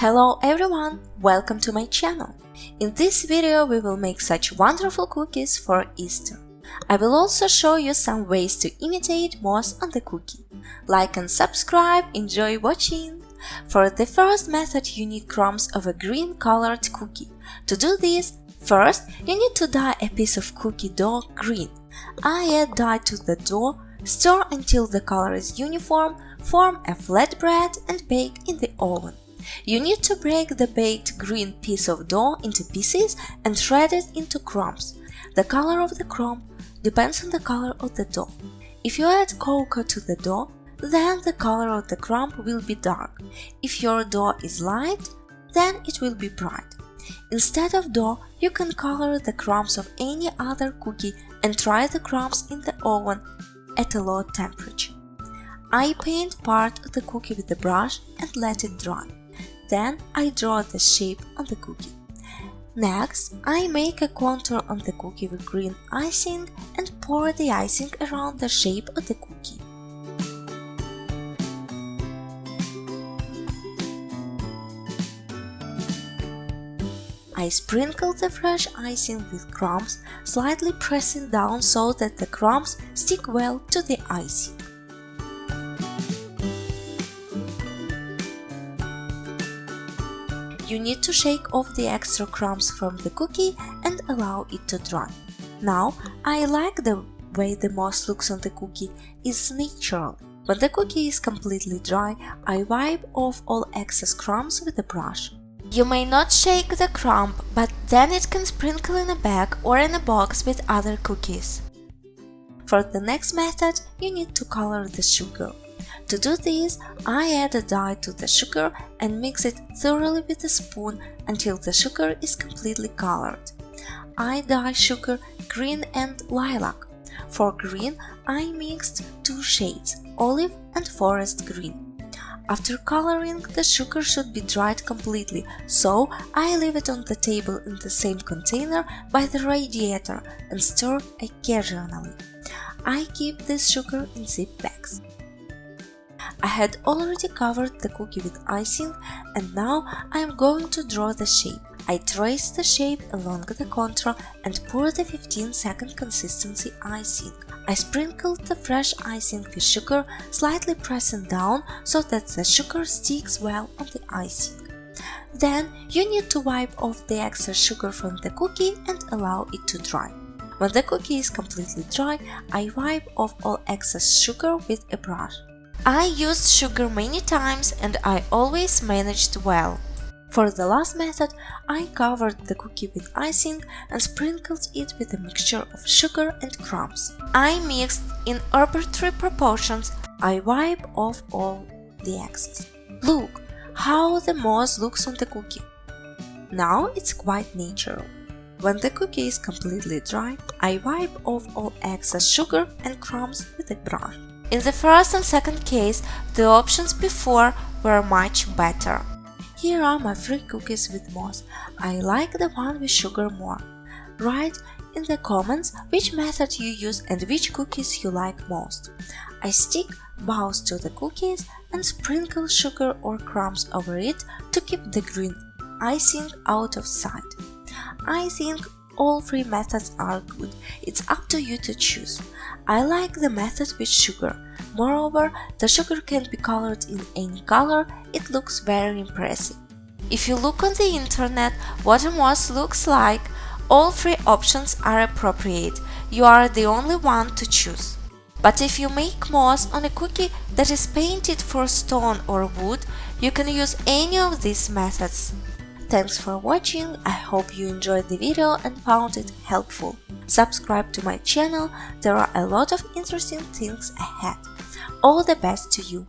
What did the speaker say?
Hello everyone, welcome to my channel. In this video we will make such wonderful cookies for Easter. I will also show you some ways to imitate moss on the cookie. Like and subscribe, enjoy watching! For the first method you need crumbs of a green colored cookie. To do this, first you need to dye a piece of cookie dough green. I add dye to the dough, stir until the color is uniform, form a flat bread and bake in the oven. You need to break the baked green piece of dough into pieces and shred it into crumbs. The color of the crumb depends on the color of the dough. If you add cocoa to the dough, then the color of the crumb will be dark. If your dough is light, then it will be bright. Instead of dough, you can color the crumbs of any other cookie and try the crumbs in the oven at a low temperature. I paint part of the cookie with a brush and let it dry. Then I draw the shape on the cookie. Next, I make a contour on the cookie with green icing and pour the icing around the shape of the cookie. I sprinkle the fresh icing with crumbs, slightly pressing down so that the crumbs stick well to the icing. You need to shake off the extra crumbs from the cookie and allow it to dry. Now, I like the way the moss looks on the cookie. It's natural. When the cookie is completely dry, I wipe off all excess crumbs with a brush. You may not shake the crumb, but then it can sprinkle in a bag or in a box with other cookies. For the next method, you need to color the sugar. To do this, I add a dye to the sugar and mix it thoroughly with a spoon until the sugar is completely colored. I dye sugar green and lilac. For green, I mixed two shades, olive and forest green. After coloring, the sugar should be dried completely, so I leave it on the table in the same container by the radiator and stir occasionally. I keep this sugar in zip bags. I had already covered the cookie with icing and now I am going to draw the shape. I trace the shape along the contour and pour the 15-second consistency icing. I sprinkled the fresh icing with sugar, slightly pressing down so that the sugar sticks well on the icing. Then you need to wipe off the excess sugar from the cookie and allow it to dry. When the cookie is completely dry, I wipe off all excess sugar with a brush. I used sugar many times and I always managed well. For the last method, I covered the cookie with icing and sprinkled it with a mixture of sugar and crumbs. I mixed in arbitrary proportions. I wipe off all the excess. Look how the moss looks on the cookie. Now it's quite natural. When the cookie is completely dry, I wipe off all excess sugar and crumbs with a brush. In the first and second case, the options before were much better. Here are my 3 cookies with moss. I like the one with sugar more. Write in the comments which method you use and which cookies you like most. I stick bows to the cookies and sprinkle sugar or crumbs over it to keep the green icing out of sight. I think all 3 methods are good. It's up to you to choose. I like the method with sugar. Moreover, the sugar can be colored in any color. It looks very impressive. If you look on the internet what a moss looks like, all 3 options are appropriate. You are the only one to choose. But if you make moss on a cookie that is painted for stone or wood, you can use any of these methods. Thanks for watching, I hope you enjoyed the video and found it helpful. Subscribe to my channel, there are a lot of interesting things ahead. All the best to you!